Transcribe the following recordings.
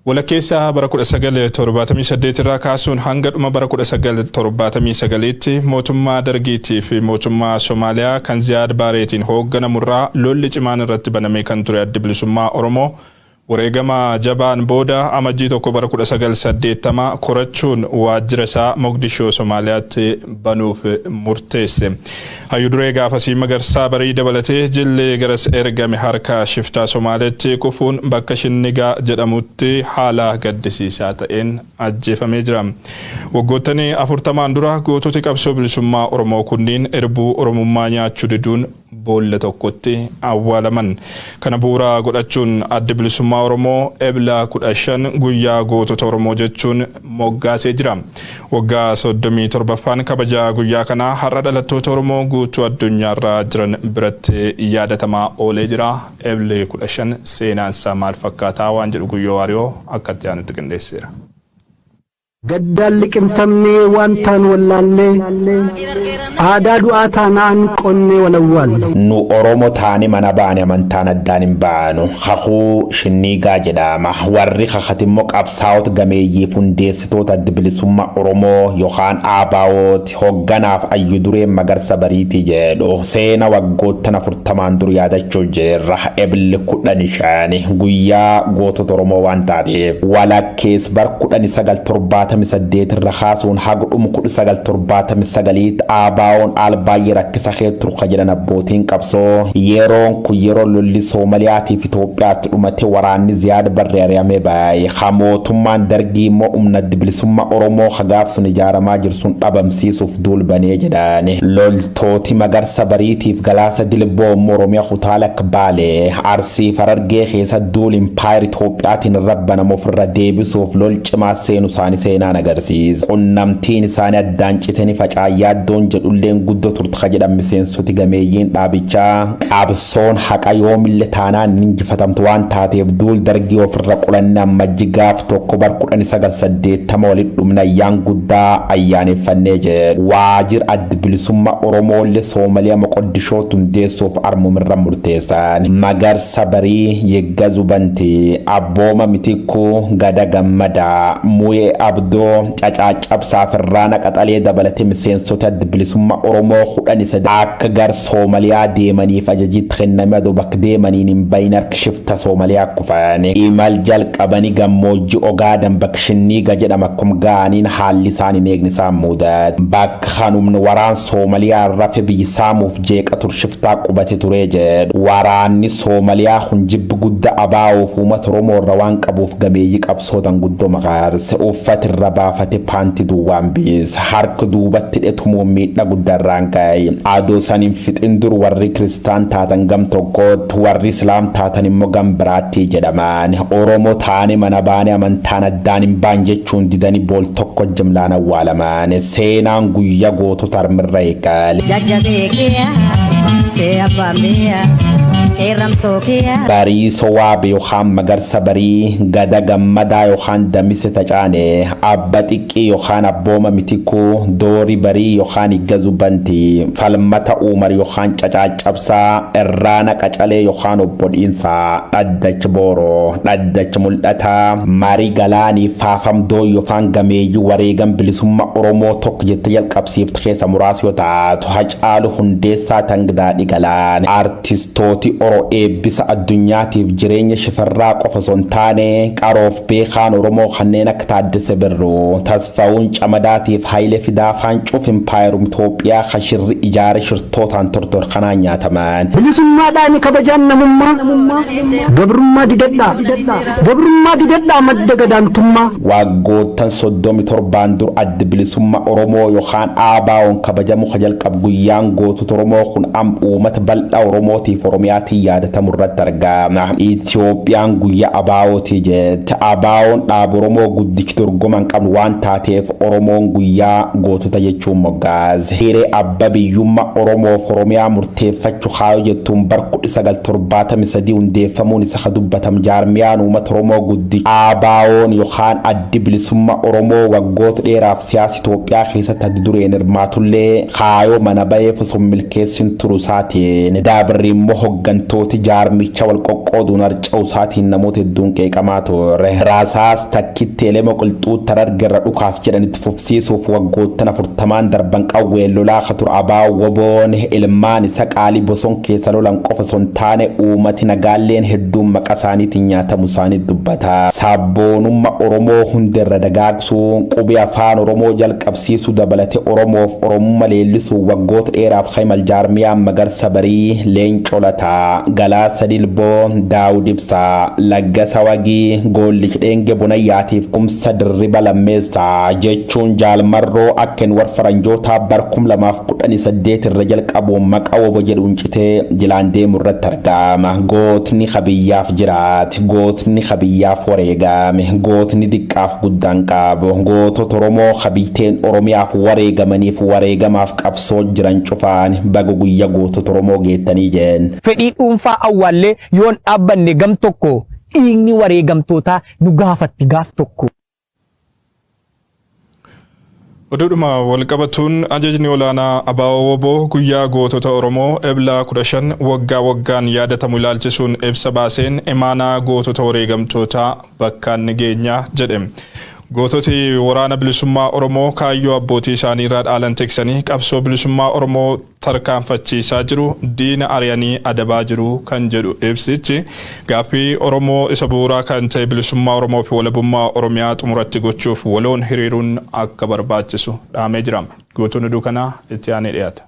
Walakkeessa bara 1978 irraa kaasuun hanga dhuma bara 1979tti mootummaa Dargiitii fi mootummaa Somaaliyaa kan Ziyaad Baareetiin hoogganamurraa lolli cimaan irratti banamee kan ture Adda Bilisummaa Oromoo wareegama jabaan booda amajjii tokko bara 1980 korachuun waajjira isaa Mogadishoo Somaaliyaatti banuuf murteesse. Hayyuduree gaafasii Magarsaa Barii dabalatee jillee garas ergame harka shiftaa Somaaliyaatti kufuun bakka Shinnigaa jedhamutti haala gaddisiisaa ta'een ajjeefamee jira. Waggootanii 40 dura goototi qabsoo bilisummaa Oromoo kunniin erbuu Oromummaa nyaachuu diduun boolla tokkotti awwaalaman. Kana bu'uura godhachuun Adda Bilisummaa Oromoo Ebla 15 guyyaa gootota Oromoo jechuun moggaasee jira. Waggaa 37ffaan kabajaa guyyaa kana har'a dhalattoota Oromoo guutuu addunyaarra jiran biratti yaadatamaa oolee jira. Ebla 15 seenaansaa maal fakkaataa waan jedhu Guyyoo Waariyoo akkatti aanutti qindeesseera. Gaddaan liqimfamnee wantaan wallaallee aadaa du'aa taanaan qonnee walawwaalle. Nu Oromoo taane mana baane amantaan addaan hin baanu. Kakuu Shinnigaa jedhama. Warri kakatimmoo qabsaa'ota gameeyyii hundeessitoota Adda Bilisummaa Oromoo yookaan ABO'ti hoogganaaf Hayyuduree Magarsaa Bariitii jedhu. Seena waggoottan 40 dur yaadachuu jirra. Ebla 15 guyyaa gootota Oromoo waan taateef walakkeessa bara 1970 irra kaasuun haga dhuma 1979tti ABO'n albaay'ee rakkisa turka jedhan abbootiin qabsoo. Yeroon kun yeroo lolli Soomaaliyaatii fi Itoophiyaatti dhumate waraanni Ziyaad Barree ari'amee baay'ee. Mootummaan Dargii immoo humna Adda Bilisummaa Oromoo hagaaf sun ijaaramaa jirsun dhabamsiisuuf duulbanee jedhani. Loltooti Magarsaa Bariitiif Galaasa Dilboo Oromiyaa kutaala akka Baalee Arsii Harargee keessa duul impaayir Itoophiyaatiin rabbanama ofirra deebisuuf lol cimaa seenu isaanii agarsiisa. Qunnamtiin isaanii addaan citanii facaayaaddoon jedhulleen guddoo turte jedhan miseensoti gameeyyiin dhaabichaa. Qabsoon haqa yoomillee taanaan injifatamtu waan taateef duul Dargii ofirra qulanne amajji gaaf tokko bara 1980 walitti dhumna ayyaan guddaa ayyaaneffannee jedhu. Waajjira Adda Bilisummaa Oromoollee Soomaaliyaa Mogadishoo hundeessuuf armumirra murteessan. Magarsaa Barii Yeggazu Bantii Abbooma Mitikuu Gada Gammadaa Muyee Abdoo cacaacabsaa firraana qaxalee dabalatee miseensota Adda Bilisummaa Oromoo 13 akka gar Soomaaliyaa deemaniif ajajiitti kenname adoo bakka deemaniin hin bahin harka shifta Soomaaliyaa kufan. Imal jalqabanii gammoojjii Ogaaden bakka Shinnigaa jedhama akkuma ga'aniin haalli isaan hin eegne isaan mudate. Bakka kanumni waraan Soomaaliyaa rafe biyyi saamuuf jeeqa turshiftaa qubate ture jedhu. Waraanni Soomaaliyaa kun jibbi guddaa ABO'f uummata Oromoo irra waan qabuuf gameeyyii qabsootan guddoo maqaarse. Uffatirra baafate paanti duwwaan biis harka duubatti hidhetumoo miidha guddarraan ka'e. Adoo saniin fixin dur warri Kiristaan taatan gam tokkotti warri Islaam taatan immoo gam biraatti jedhaman. Oromoo taane mana baane amantaan addaan hin baan jechuun didanii bool tokko jimlaan awwaalaman. Seenaan guyyaa gootota armirra eegale. Barii Sowaabe yookaan Magarsaa Barii Gada Gammadaa yookaan Damise Tacaane Abba Xiqqii yookaan Abbooma Mitikuu Doorii Barii yookaan Yeggazu Bantii Falmata Umar yookaan Cacaacabsaa Irraana Qacalee yookaan Obbo Dhiinsaa Dhaddacha Booroo Dhaddacha Mul'ataa Marii Galaanii Faafamdoo yookaan Gameeyyii wareegan bilisummaa Oromoo tokko jettee jalqabsiifte keessa muraasa yoo taatu Hacaaluu Hundeessaa Tangdaadhi Galaan artistooti Oromoo eebbisa addunyaatiif jireenya shifarraa qofa son taane qaroof beekaan Oromoo kanneen akka Taaddasee Birruu Tasfaa'uun Camadaatiif Hayilee Fidaa Faancoof impaayerum Itoophiyaa khashirri ijaare shirtootaan tortor kanaan nyaataman. Bilisummaadhaan kabajaan namummaa gabrummaa didadhaa madda gadaantummaa. Waggoottan 37 dur Adda Bilisummaa Oromoo yookaan ABO'n kabajamu jalqab guyyaan gootota Oromoo kun uummata bal'aa Oromootiif Oromiyaatiin yaadatamu irratti argama. Itoophiyaan guyyaa ABO'ti jette. ABO'n dhaaba Oromoo guddichi dorgoman qabnu waan taateef Oromoon guyyaa gootota jechuun moggaase. Hiree abba biyyummaa Oromoof Oromiyaa murteeffachuu kaayoo jettuun bara 1973 hundeeffamuun isa dubbatam jaarmiyaan uummata Oromoo guddichi ABO'n yookaan Adda Bilisummaa Oromoo waggoota dheeraaf siyaasa Itoophiyaa keessatti adda dureen hirmaatullee kaayoo mana baheef osoo milkeessin turu isaatiin dabarri immoo hoggan hooggantooti jaarmicha wal qoqqooduun harca'uu isaatiin namoota hedduun qeeqamaa ture. Raasaas takkitti elema qilxuu tarargarra dhukaas jedhanitti fufsiisuuf waggoottan 40 darban qawween lolaa katur abaa woboon ilmaan isa qaalii boson keessa lolan qofa son taane uumati nagaalleen hedduun maqaa isaaniitiin nyaatamu isaanii dubbata. Sabboonummaa Oromoo hundirra dagaagsuun qubee afaan Oromoo jalqabsiisuu dabalate Oromoof Oromummaa leellisuu waggoota dheeraaf Khaymal Jaarmiyaa Magarsa Barii Leencoo Lataa Galaasa Dilboo Daawud Ibsaa Laggasa Wagii Goolli Kidheenge Bonayyaatiif Kumsa Dirriba Lammeessaa jechuun jaalmarroo akken war faranjoota barkum 2018 irra jalqabuun maqaa wobo jedhuun citee jilaan deemu irratti argama. Gootni qabiyyaaf jiraati, gootni qabiyyaaf wareegame, gootni diqqaaf guddaan qabu, gootota Oromoo qabiiteen Oromiyaaf wareegamaniif wareegamaaf qabsoo jiran cufaan baga guyyaa gootota Oromoo geettanii jeen. Fedhii dhuunfaa awwaallee yoon dhaabbanne gam tokko dhiigni wareegamtootaa nu gaafatti gaaf tokko. Oduudhuma walqabatuun ajajni olaanaa Abaawoo Woboo guyyaa gootota Oromoo Ebla 15 waggaa waggaan yaadatamu ilaalchisuun ibsa baaseen imaanaa gootota wareegamtootaa bakkaan nageenyaa jedhe. Goototi waraana bilisummaa Oromoo kaayyoo abbootii isaanii irraa dhaalan tiksanii qabsoo bilisummaa Oromoo tarkaanfachiisaa jiru diina ari'anii adabaa jiru kan jedhu ibsichi gaaffii Oromoo isa bu'uuraa kan ta'e bilisummaa Oromoo fi walabummaa Oromiyaa xumuratti gochuuf waloon hiriiruun akka barbaachisu dhaamee jira. Gootonni dukanaa itti aanee dhiyaata.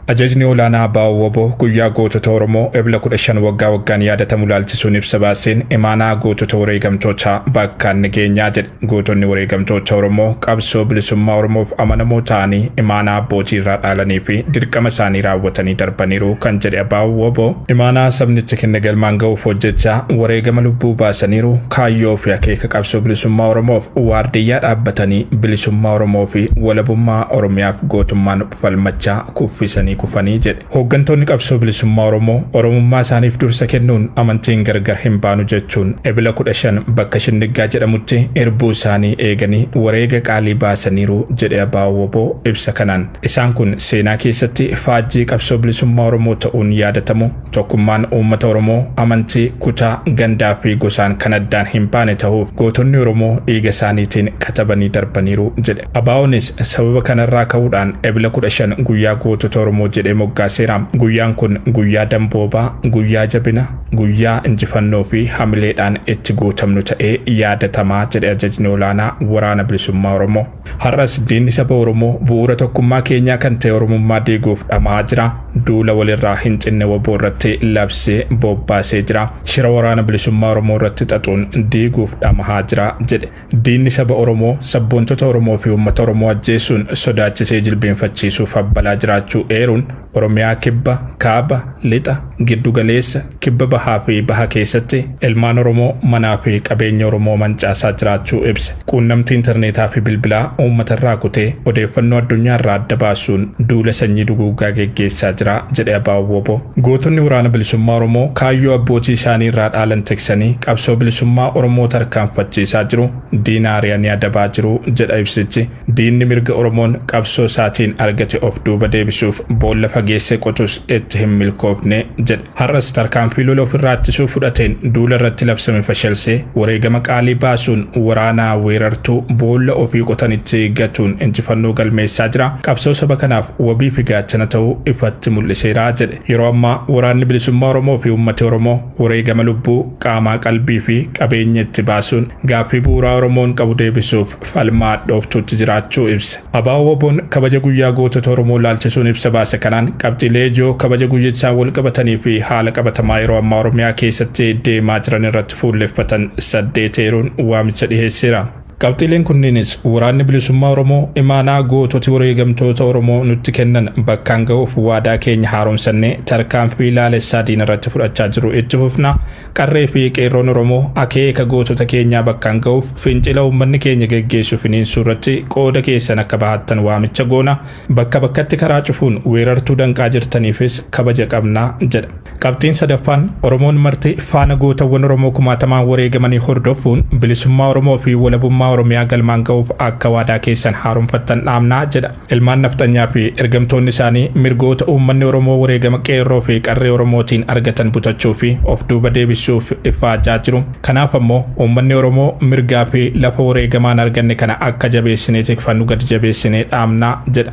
Ajajni olaanaa Abaawoo Woboo guyyaa gootota Oromoo Ebla 15 waggaa waggaan yaadatamu ilaalchisuun ibsa baaseen imaanaa gootota wareegamtootaa bakkaan nageenyaa jedhe. Gootonni wareegamtoota Oromoo qabsoo bilisummaa Oromoof amanamoo ta'anii imaanaa abbootii irraa dhaalanii fi dirqama isaanii raawwatanii darbaniiru kan jedhe Abaawoo Woboo imaanaa sabnichi kenne galmaan ga'uuf hojjechaa wareegama lubbuu baasaniiru kaayyoo fi akeeka qabsoo bilisummaa Oromoof waardiyyaa dhaabbatanii bilisummaa Oromoo fi walabummaa Oromiyaaf gootummaan falmachaa kuffisanii kufanii jedhe. Hooggantoonni qabsoo bilisummaa Oromoo Oromummaa isaaniif dursa kennuun amantiin gargar hin baanu jechuun Ebla 15 bakka Shinnigaa jedhamutti erbuu isaanii eeganii wareega qaalii baasaniiru jedhe Abaawoo Woboo ibsa kanaan. Isaan kun seenaa keessatti faajjii qabsoo bilisummaa Oromoo ta'uun yaadatamu tokkummaan uummata Oromoo amantii kutaa gandaa fi gosaan kan addaan hin baane ta'uuf gootonni Oromoo dhiiga isaaniitiin katabanii darbaniiru jedhe. Abaawoonis sababa kanarraa ka'uudhaan Ebla 15 guyyaa gootota Oromoo jedhee moggaaseera. Guyyaan kun guyyaa damboobaa, guyyaa jabina, guyyaa injifannoo fi hamileedhaan itti guutamnu ta'ee yaadatamaa jedhe ajajni olaanaa waraana bilisummaa Oromoo. Har'as diinni saba Oromoo bu'uura tokkummaa keenyaa kan ta'e Oromummaa diiguuf dhamaa jira. Duula walirraa hin cinne Woboo irratti labsee bobbaasee jira. Shira waraana bilisummaa Oromoo irratti xaxuun diiguuf dhamaa jira jedhe. Diinni saba Oromoo sabboontota Oromoo fi uummata Oromoo ajjeesuun sodaachisee jilbeenfachiisuuf abbalaa jiraachuu eeruun Oromiyaa kibba, kaaba, lixa, giddu galeessa, kibba bahaa fi baha keessatti ilmaan Oromoo manaa fi qabeenya Oromoo mancaasaa jiraachuu ibse. Quunnamtii intarneetaa fi bilbilaa uummata irraa kutee odeeffannoo addunyaa irraa adda baasuun duula sanyii duguuggaa geggeessaa jira jedhe Abaawoo Woboo. Gootonni waraana bilisummaa Oromoo kaayyoo abbootii isaanii irraa dhaalan tiksanii qabsoo bilisummaa Oromoo tarkaanfachiisaa jiru diina ari'anii adabaa jiru jedha ibsichi. Diinni mirga Oromoon qabsoo isaatiin argate of duuba deebisuuf boolla fageessee qotus itti hin milkoofne jedhe. Har'as tarkaanfii lola ofirraa ittisuu fudhateen duula irratti labsame fashilsee wareegama qaalii baasuun waraanaa weerartuu boolla ofii qotanitti gatuun injifannoo galmeessaa jira. Qabsoo saba kanaaf wabii fi gaachana ta'uu ifatti mul'iseera jedhe. Yeroo ammaa waraanni bilisummaa Oromoo fi uummata Oromoo wareegama lubbuu, qaamaa, qalbii fi qabeenya itti baasuun gaaffii bu'uuraa Oromoon qabu deebisuuf falmaa dhooftuutti jiraachuu ibse. Abaawoo Woboon kabaja guyyaa gootota Oromoo ilaalchisuun ibsa baase kanaan qabxiilee ijoo kabaja guyyichaa wal qabatanii fi haala qabatamaa yeroo ammaa Oromiyaa keessatti deemaa jiran irratti fuulleffatan 8 eeruun waamicha dhiheesseera. Qabxiileen kunniinis waraanni bilisummaa Oromoo imaanaa goototi wareegamtoota Oromoo nutti kennan bakkaan ga'uuf waadaa keenya haaromsannee tarkaanfii laalessaa diina irratti fudhachaa jiru itti fufna. Qarree fi qeerroon Oromoo akeeka gootota keenyaa bakkaan ga'uuf fincila uummanni keenya geggeessu finiinsuu irratti qooda keessan akka bahattan waamicha goona. Bakka bakkatti karaa cufuun weerartuu danqaa jirtaniifis kabaja qabnaa jedha. Qabxiin sadaffaan Oromoon marti faana gootawwan Oromoo kumaatamaan wareegamanii hordofuun bilisummaa Oromoo fi walabummaa Oromiyaa galmaan ga'uuf akka waadaa keessan haaromfattan dhaamnaa jedha. Ilmaan nafxanyaa fi ergamtoonni isaanii mirgoota uummanni Oromoo wareegama qeerroo fi qarree Oromootiin argatan butachuu fi of duuba deebisuuf ifaajaa jiru. Kanaaf ammoo uummanni Oromoo mirgaa fi lafa wareegamaan arganne kana akka jabeessinee tikfannu gadi jabeessinee dhaamnaa jedha.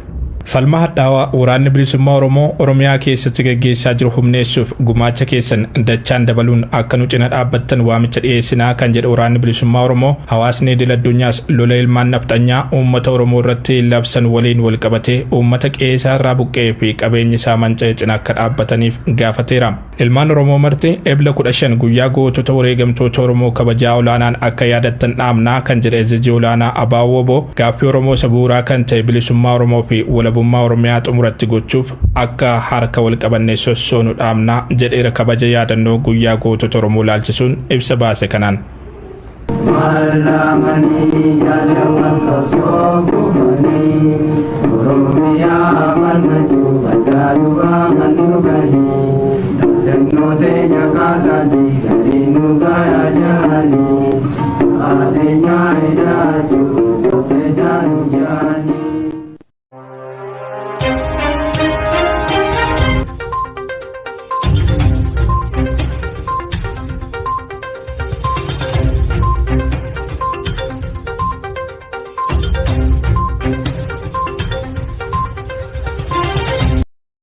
Falma hadhaawaa waraanni bilisummaa Oromoo Oromiyaa keessatti gaggeessaa jiru humneessuuf gumaacha keessan dachaan dabaluun akka nu cina dhaabbattan waamicha dhiyeessinaa kan jedhe waraanni bilisummaa Oromoo hawaasni idil addunyaas lola ilmaan nafxanyaa uummata Oromoo irratti labsan waliin wal qabatee uummata qeesaa irraa buqqee fi qabeenyi isaa manca'e cina akka dhaabbataniif gaafateera. Ilmaan Oromoo marti Ebla 15 guyyaa gootota wareegamtoota Oromoo kabajaa olaanaan akka yaadattan dhaamnaa kan jedhe Ejjejii olaanaa Abaawwoo gaaffii Oromoo sabuuraa kan ta'e bilisummaa Oromoo fi walabummaa Oromiyaa xumuratti gochuuf akka harka wal qabannee sossoonu dhaamnaa jedheera kabaja yaadannoo guyyaa gootota Oromoo laalchisuun ibsa baase kanaan. Adenya